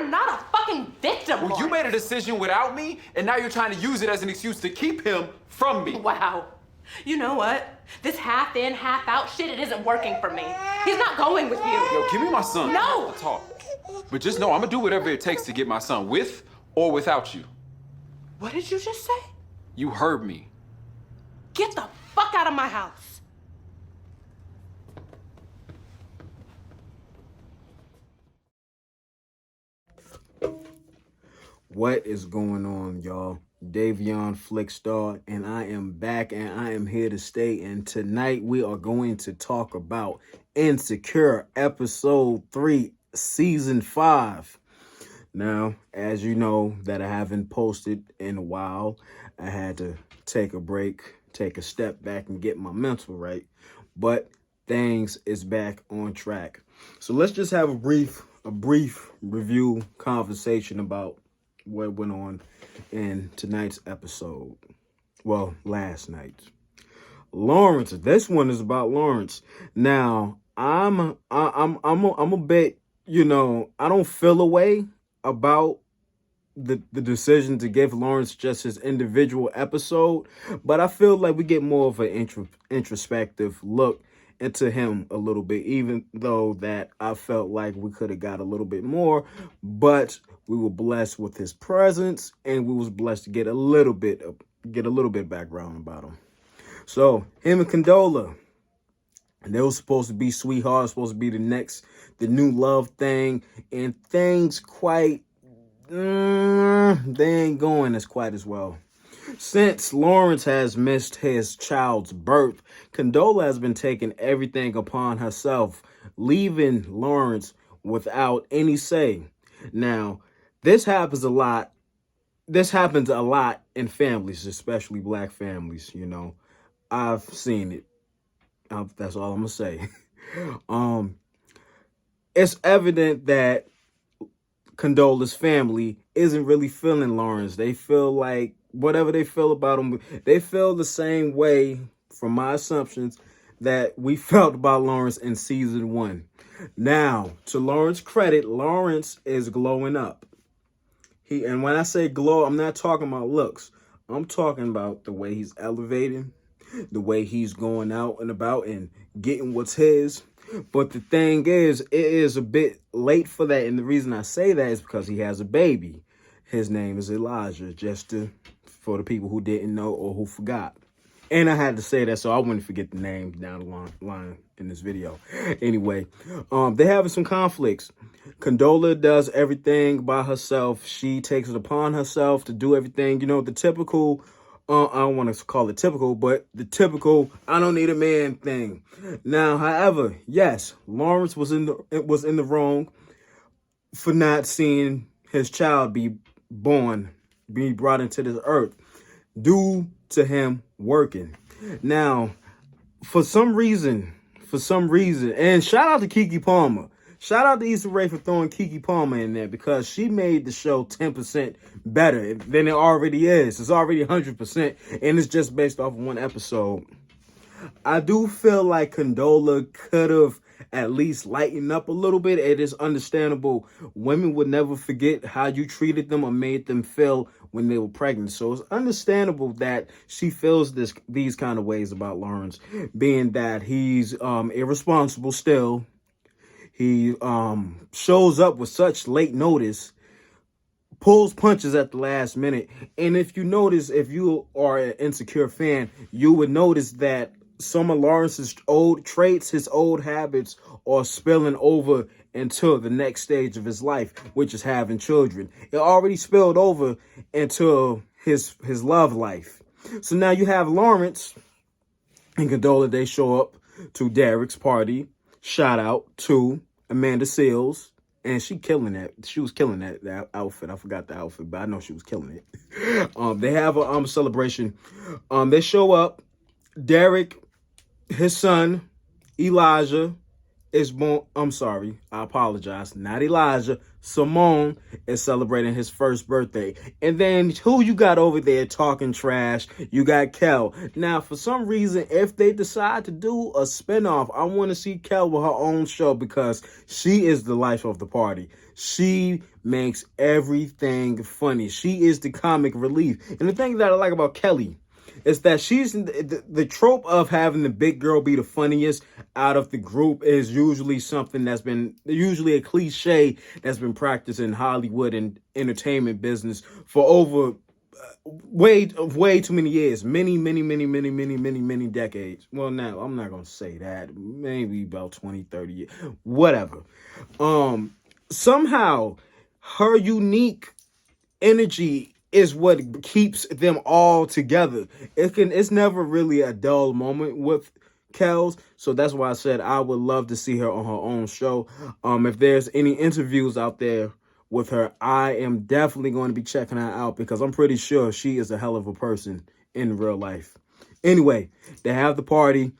are not a fucking victim, Well, you made a decision without me, and now you're trying to use it as an excuse to keep him from me. Wow. You know what? This half in, half out shit, it isn't working for me. He's not going with you. Yo, give me my son. No! I'll talk. But just know I'm gonna do whatever it takes to get my son, with or without you. What did you just say? You heard me. Get the fuck out of my house. What is going on, y'all? Davion Flickstar, and I am back, and I am here to stay. And tonight we are going to talk about Insecure episode 3, season 5. Now, as you know, that I haven't posted in a while, I had to take a break, take a step back, and get my mental right. But things is back on track. So let's just have a brief review conversation about what went on in tonight's episode. Well, last night. Lawrence. This one is about Lawrence. Now, I'm a bit, I don't feel a way about the decision to give Lawrence just his individual episode, but I feel like we get more of an introspective look into him a little bit, even though that I felt like we could have got a little bit more, but we were blessed with his presence, and we was blessed to get a little bit background about him. So him and Condola, and they were supposed to be sweethearts, supposed to be the new love thing, and things they ain't going as quite as well. Since Lawrence has missed his child's birth, Condola has been taking everything upon herself, leaving Lawrence without any say. Now, this happens a lot. This happens a lot in families, especially black families, I've seen it. That's all I'm going to say. It's evident that Condola's family isn't really feeling Lawrence. They feel like whatever they feel about him, they feel the same way, from my assumptions, that we felt about Lawrence in season 1. Now, to Lawrence's credit, Lawrence is glowing up. And when I say glow, I'm not talking about looks. I'm talking about the way he's elevating, the way he's going out and about and getting what's his. But the thing is, it is a bit late for that. And the reason I say that is because he has a baby. His name is Elijah, for the people who didn't know or who forgot. And I had to say that so I wouldn't forget the name down the line in this video. Anyway, they're having some conflicts. Condola does everything by herself. She takes it upon herself to do everything. The typical, I don't want to call it typical, but the typical, I don't need a man thing. Now, however, yes, Lawrence was in the wrong for not seeing his child be brought into this earth due to him working. Now, for some reason, and shout out to Keke Palmer. Shout out to Issa Rae for throwing Keke Palmer in there, because she made the show 10% better than it already is. It's already 100%, and it's just based off of one episode. I do feel like Condola could have at least lightened up a little bit. It is understandable. Women would never forget how you treated them or made them feel when they were pregnant. So it's understandable that she feels these kind of ways about Lawrence, being that he's irresponsible still. He shows up with such late notice, pulls punches at the last minute. And if you notice, if you are an Insecure fan, you would notice that some of Lawrence's old traits, his old habits, are spilling over into the next stage of his life, which is having children. It already spilled over into his love life. So now you have Lawrence and Condola. They show up to Derek's party. Shout out to Amanda Seales. And she killing that. She was killing that outfit. I forgot the outfit, but I know she was killing it. They have a celebration. They show up. Derek, his son, Elijah, is born. I'm sorry, I apologize. Not Elijah. Simone is celebrating his first birthday. And then who you got over there talking trash? You got Kel. Now, for some reason, if they decide to do a spinoff, I want to see Kel with her own show because she is the life of the party. She makes everything funny. She is the comic relief. And the thing that I like about Kelly is that she's the trope of having the big girl be the funniest out of the group is usually something that's been usually a cliche that's been practiced in Hollywood and entertainment business for over way too many years, many decades. Well, now I'm not gonna say that, maybe about 20, 30 years, whatever. Somehow her unique energy is what keeps them all together. It's never really a dull moment with Kels, so that's why I said I would love to see her on her own show. If there's any interviews out there with her, I am definitely going to be checking her out because I'm pretty sure she is a hell of a person in real life. Anyway, they have the party.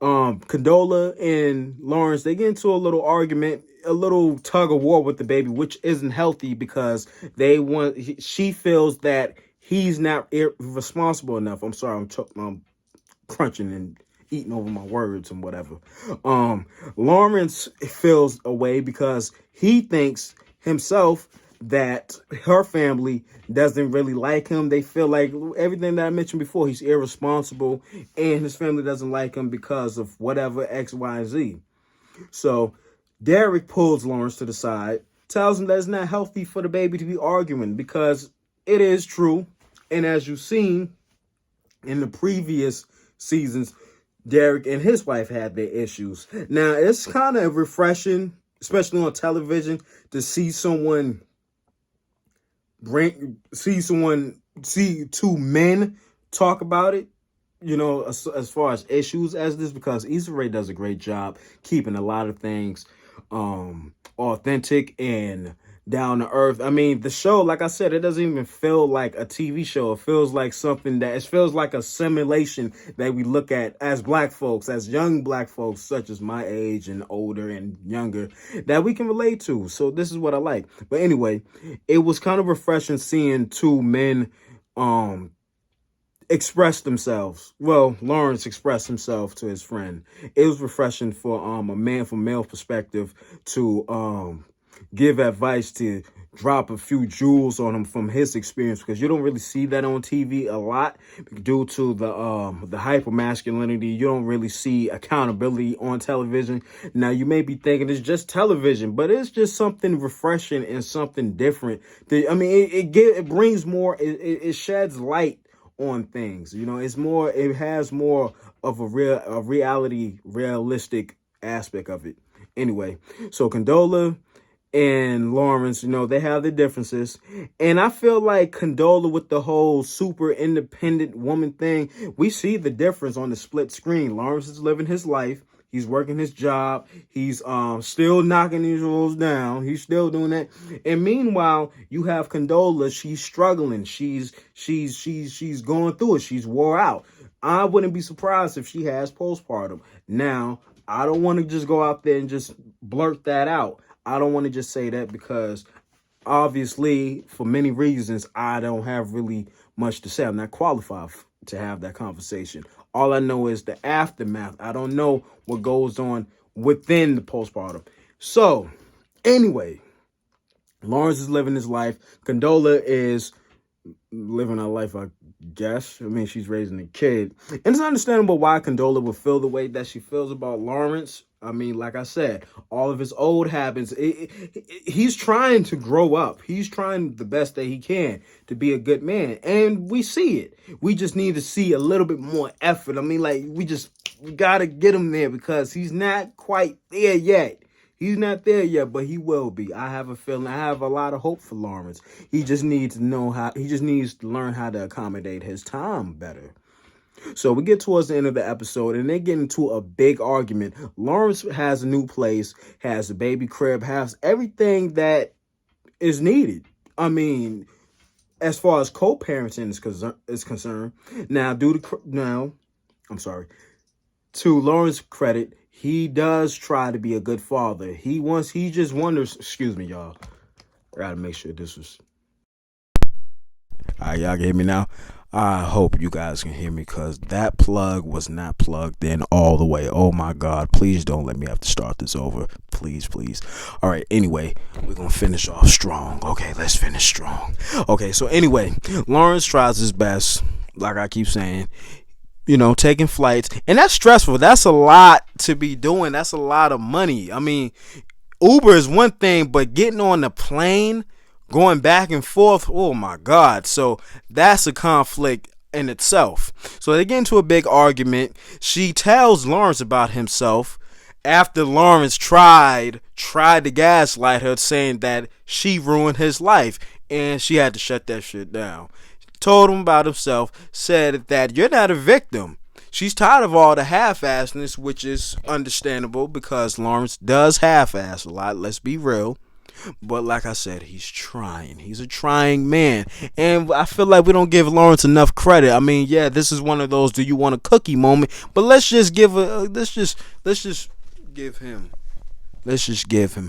Condola and Lawrence, they get into a little argument, a little tug of war with the baby, which isn't healthy because she feels that he's not responsible enough. I'm sorry, I'm crunching and eating over my words and whatever. Lawrence feels away because he thinks himself that her family doesn't really like him. They feel like everything that I mentioned before, he's irresponsible and his family doesn't like him because of whatever X, Y, and Z. So Derek pulls Lawrence to the side, tells him that it's not healthy for the baby to be arguing because it is true. And as you've seen in the previous seasons, Derek and his wife had their issues. Now, it's kind of refreshing, especially on television, to see two men talk about it, you know, as far as issues as this, because Issa Rae does a great job keeping a lot of things authentic and down to earth. I mean, the show, like I said, it doesn't even feel like a TV show. It feels like it feels like a simulation that we look at as black folks, as young black folks, such as my age and older and younger, that we can relate to. So this is what I like. But anyway, it was kind of refreshing seeing two men express themselves. Well, Lawrence expressed himself to his friend. It was refreshing for a man from male perspective to give advice, to drop a few jewels on him from his experience, because you don't really see that on TV a lot due to the hyper masculinity. You don't really see accountability on television. Now you may be thinking it's just television, but it's just something refreshing and something different. It brings more. It sheds light on things. You know, it has more of a realistic aspect of it. Anyway, so Condola and Lawrence, you know, they have their differences. And I feel like Condola with the whole super independent woman thing, we see the difference on the split screen. Lawrence is living his life. He's working his job. He's still knocking these rules down. He's still doing that. And meanwhile, you have Condola. She's struggling. She's going through it. She's wore out. I wouldn't be surprised if she has postpartum. Now, I don't want to just go out there and just blurt that out. I don't want to just say that because obviously, for many reasons, I don't have really much to say. I'm not qualified to have that conversation. All I know is the aftermath. I don't know what goes on within the postpartum. So, anyway, Lawrence is living his life. Condola is living her life, I guess. I mean, she's raising a kid. And it's understandable why Condola would feel the way that she feels about Lawrence. I mean, like I said, all of his old habits, he's trying to grow up. He's trying the best that he can to be a good man. And we see it. We just need to see a little bit more effort. I mean, like, we got to get him there because he's not quite there yet. He's not there yet, but he will be. I have a feeling. I have a lot of hope for Lawrence. He just needs to learn how to accommodate his time better. So we get towards the end of the episode and they get into a big argument. Lawrence has a new place, has a baby crib, has everything that is needed. I mean, as far as co-parenting is concerned. Now, to Lawrence's credit, he does try to be a good father. He just wonders, excuse me, y'all. I gotta make sure this was. All right, y'all can hear me now. I hope you guys can hear me because that plug was not plugged in all the way. Oh my God, please don't let me have to start this over. Please, please. All right, anyway, we're going to finish off strong. Okay, let's finish strong. Okay, so anyway, Lawrence tries his best, like I keep saying, taking flights. And that's stressful. That's a lot to be doing. That's a lot of money. I mean, Uber is one thing, but getting on the plane, going back and forth, oh my God. So that's a conflict in itself. So they get into a big argument. She tells Lawrence about himself after Lawrence tried to gaslight her, saying that she ruined his life, and she had to shut that shit down. Told him about himself, said that you're not a victim. She's tired of all the half-assedness, which is understandable because Lawrence does half-ass a lot, let's be real. But like I said, he's trying. He's a trying man. And I feel like we don't give Lawrence enough credit. I mean, yeah, this is one of those do you want a cookie moment, but let's just give him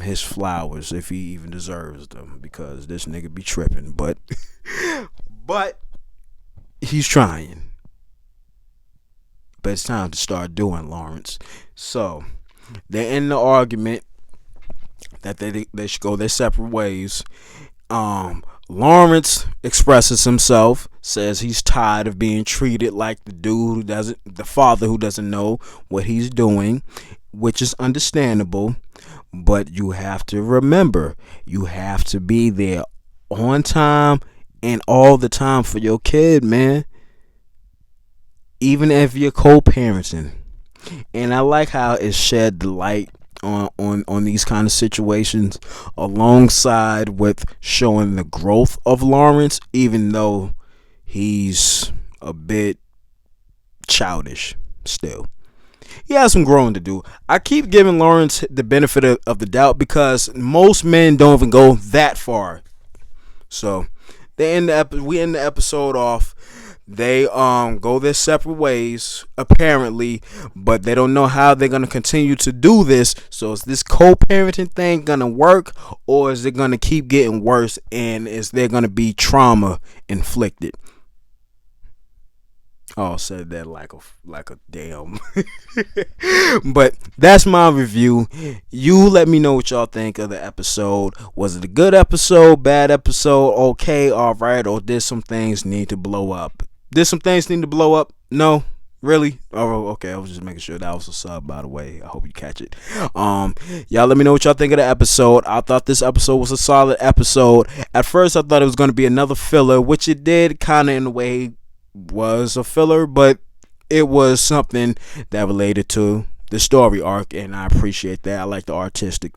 his flowers if he even deserves them, because this nigga be tripping. But he's trying. But it's time to start doing, Lawrence. So they're in the argument that they should go their separate ways. Lawrence expresses himself, says he's tired of being treated like the father who doesn't know what he's doing, which is understandable. But you have to remember, you have to be there on time and all the time for your kid, man. Even if you're co-parenting. And I like how it shed the light on these kind of situations, alongside with showing the growth of Lawrence, even though he's a bit childish still. He has some growing to do. I keep giving Lawrence the benefit of the doubt because most men don't even go that far. So we end the episode off. They go their separate ways, apparently, but they don't know how they're going to continue to do this. So is this co-parenting thing going to work, or is it going to keep getting worse, and is there going to be trauma inflicted? Oh, said that like a damn. But that's my review. You let me know what y'all think of the episode. Was it a good episode, bad episode, okay, all right, or did some things need to blow up? Did some things need to blow up? No, really? Oh, okay. I was just making sure. That was a sub, by the way. I hope you catch it. Y'all let me know what y'all think of the episode. I thought this episode was a solid episode. At first, I thought it was going to be another filler, which it did kind of in a way was a filler, but it was something that related to the story arc, and I appreciate that. I like the artistic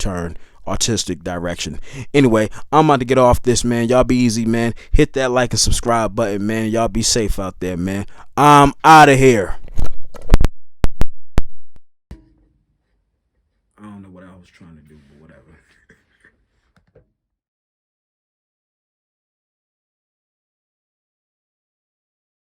direction. Anyway, I'm about to get off this, man. Y'all be easy, man. Hit that like and subscribe button, man. Y'all be safe out there, man. I'm out of here. I don't know what I was trying to do, but whatever.